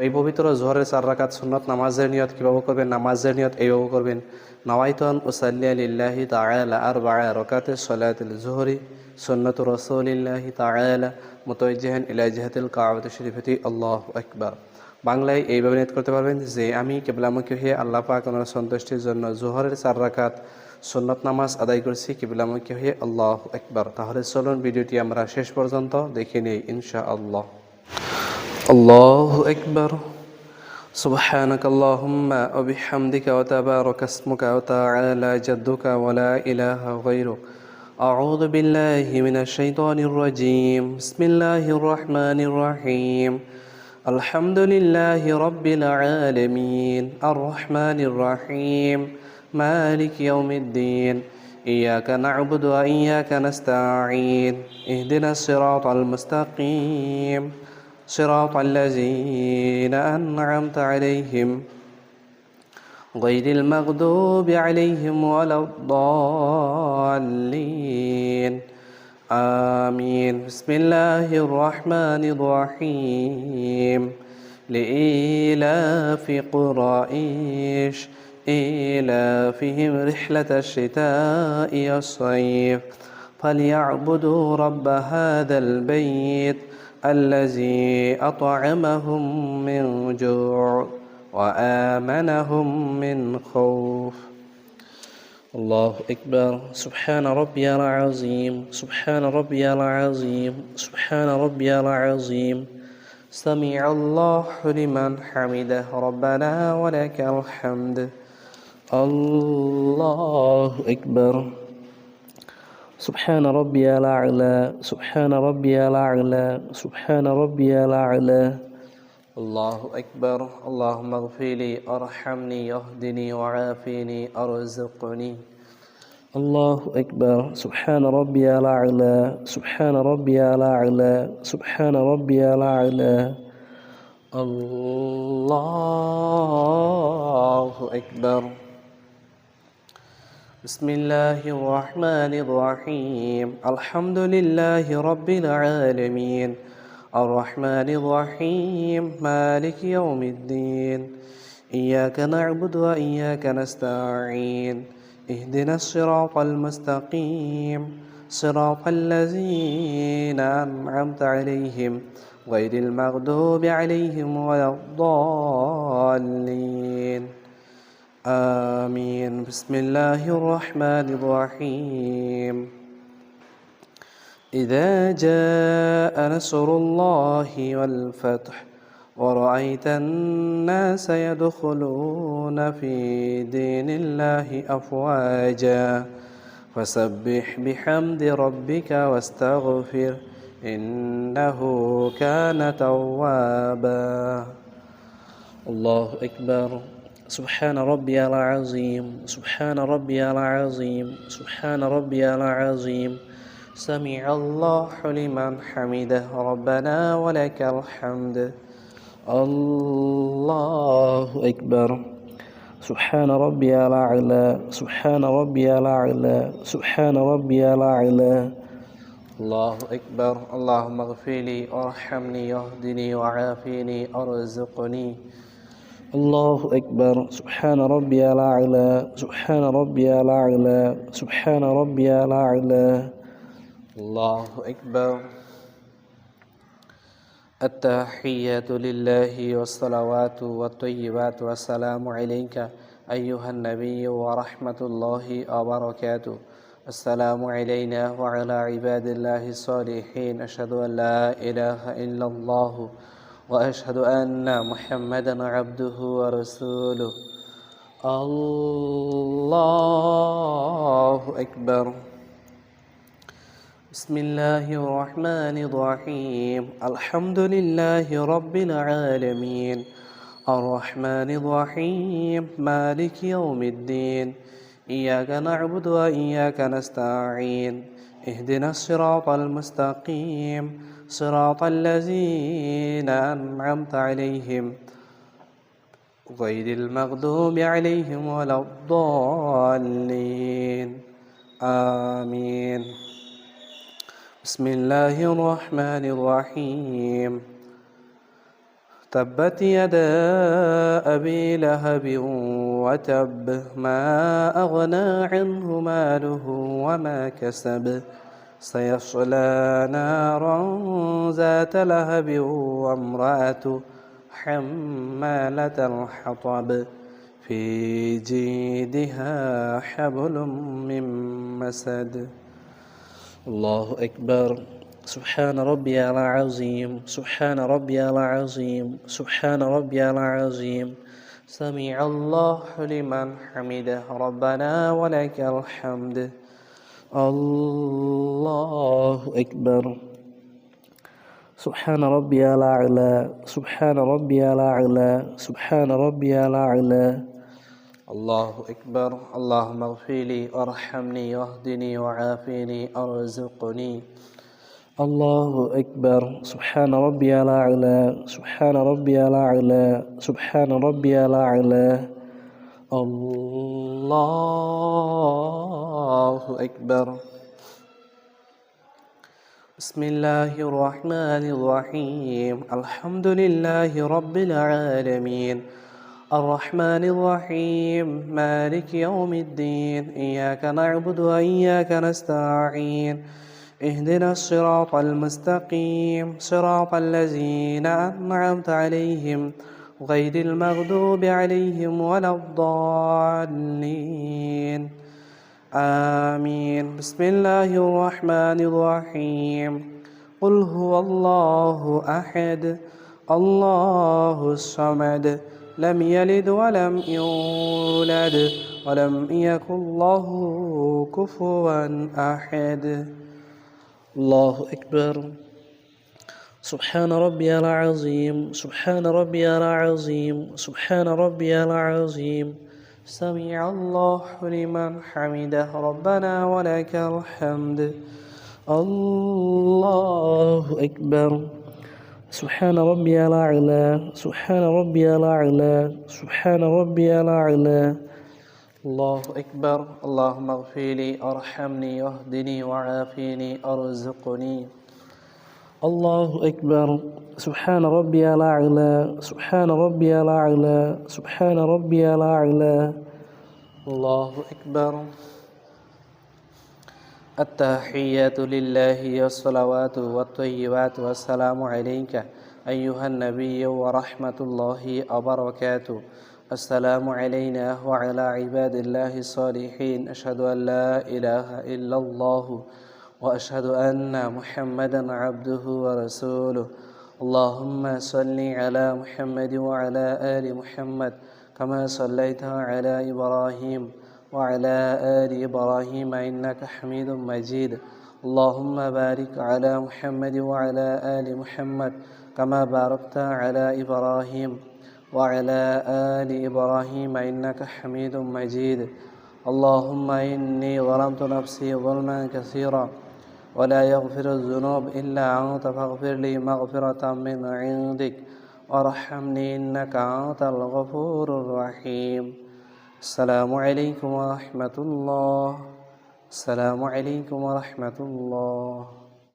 এই পবিত্র জোহরের 4 রাকাত সুন্নত নামাজের নিয়ত কিভাবে করবেন? নামাজের নিয়ত এইভাবে করবেন। নাওয়াইতু আন উসাল্লিয়া লিল্লাহি তাআলা আরবা'a রাকাতিস সালাতিল জোহরি সুন্নাতু রাসূলিল্লাহি তাআলা মুতাওয়াজ্জিহান ইলা জিহাতিল কাবাতি শরীফাতি আল্লাহু আকবার। বাংলায় এইভাবে নিয়ত করতে পারবেন যে আমি কিবলামুখী হয়ে আল্লাহ পাক ওনার সন্তুষ্টির জন্য জোহরের 4 রাকাত সুন্নত নামাজ আদায় করছি কিবলামুখী হয়ে আল্লাহু আকবার। তাহলে চলুন ভিডিওটি আমরা শেষ পর্যন্ত দেখে নেই ইনশাআল্লাহ। আল্লাহু আকবার। سبحانك اللهم وبحمدك وتبارك اسمك وتعالى جدك ولا إله غيرك. أعوذ بالله من الشيطان الرجيم. بسم الله الرحمن الرحيم. الحمد لله رب العالمين الرحمن الرحيم مالك يوم الدين إياك نعبد وإياك نستعين اهدنا الصراط المستقيم صراط الذين أنعمت عليهم غير المغضوب عليهم ولا الضالين آمين. بسم الله الرحمن الرحيم. لإيلاف قريش إيلافهم رحلة الشتاء والصيف فليعبدوا رب هذا البيت الذي أطعمهم من جوع وآمنهم من خوف. الله أكبر. سبحان ربي العظيم سبحان ربي العظيم سبحان ربي العظيم. سمع الله لمن حمده ربنا ولك الحمد. الله أكبر. سبحان ربي الأعلى سبحان ربي الأعلى سبحان ربي الأعلى. الله أكبر. اللهم اغفر لي أرحمني اهدني وعافني أرزقني. الله أكبر. سبحان ربي الأعلى سبحان ربي الأعلى سبحان ربي الأعلى. الله أكبر. بسم الله الرحمن الرحيم. الحمد لله رب العالمين الرحمن الرحيم مالك يوم الدين إياك نعبد وإياك نستعين اهدنا الصراط المستقيم صراط الذين أنعمت عليهم غير المغضوب عليهم ولا الضالين آمين. بسم الله الرحمن الرحيم. إذا جاء نصر الله والفتح ورأيت الناس يدخلون في دين الله أفواجا فسبح بحمد ربك واستغفر إنه كان توابا. الله أكبر. سبحان ربي العظيم سبحان ربي العظيم سبحان ربي العظيم. سمع الله لمن حمده ربنا ولك الحمد. الله أكبر. سبحان ربي الأعلى سبحان ربي الأعلى سبحان ربي الأعلى. الله أكبر. اللهم اغفر لي وارحمني واهدني وعافني أرزقني. الله أكبر. سبحان ربي الأعلى سبحان ربي الأعلى سبحان ربي الأعلى. الله أكبر. التحيات لله والصلوات والطيبات والسلام عليك أيها النبي ورحمة الله وبركاته. السلام علينا وعلى عباد الله الصالحين. أشهد أن لا إله إلا الله وأشهد أن محمدا عبده ورسوله. الله أكبر. بسم الله الرحمن الرحيم. الحمد لله رب العالمين الرحمن الرحيم مالك يوم الدين إياك نعبد وإياك نستعين اهدنا الصراط المستقيم صراط الذين أنعمت عليهم غير المغضوب عليهم ولا الضالين آمين. بسم الله الرحمن الرحيم. تبت يدا أبي لهب وتب ما أغنى عنه ماله وما كسب سيصلى نارا ذات لهب وامرأته حمالة الحطب في جيدها حبل من مسد. الله أكبر. سبحان ربي العظيم سبحان ربي العظيم سبحان ربي العظيم. سمع الله لمن حمده ربنا ولك الحمد. الله أكبر. سبحان ربي الأعلى سبحان ربي الأعلى سبحان ربي الأعلى. الله أكبر. اللهم اغفر لي وارحمني واهدني وعافني ارزقني. الله أكبر. سبحان ربي الأعلى سبحان ربي الأعلى سبحان ربي الأعلى. الله أكبر. بسم الله الرحمن الرحيم. الحمد لله رب العالمين الرحمن الرحيم مالك يوم الدين. إياك نعبد وإياك نستعين. اهدنا الصراط المستقيم صراط الذين أنعمت عليهم غير المغضوب عليهم ولا الضالين. آمين. بسم الله الرحمن الرحيم. قل هو الله أحد الله الصمد لم يلد ولم يولد ولم يكن له كفوا أحد. الله أكبر. سبحان ربي العظيم سبحان ربي العظيم سبحان ربي العظيم. سمع الله لمن حمده ربنا ولك الحمد. الله أكبر. سبحان ربي الأعلى سبحان ربي الأعلى سبحان ربي الأعلى. الله أكبر. اللهم اغفر لي وارحمني واهدني وعافني ارزقني. الله أكبر. سبحان ربي الأعلى سبحان ربي الأعلى سبحان ربي الأعلى. الله أكبر. التحيات لله والصلوات والطيبات والسلام عليك أيها النبي ورحمة الله وبركاته. السلام علينا وعلى عباد الله الصالحين. أشهد أن لا إله إلا الله وأشهد أن محمدا عبده ورسوله. اللهم صل على محمد وعلى آل محمد كما صليت على إبراهيم وعلى آل إبراهيم إنك حميد مجيد. اللهم بارك على محمد وعلى آل محمد كما باركت على إبراهيم وعلى آل إبراهيم إنك حميد مجيد. اللهم إني ظلمت نفسي ظلما كثيرا ولا يغفر الذنوب إلا أنت فاغفر لي مغفرة من عندك وارحمني إنك أنت الغفور الرحيم. السلام عليكم ورحمة الله. السلام عليكم ورحمة الله.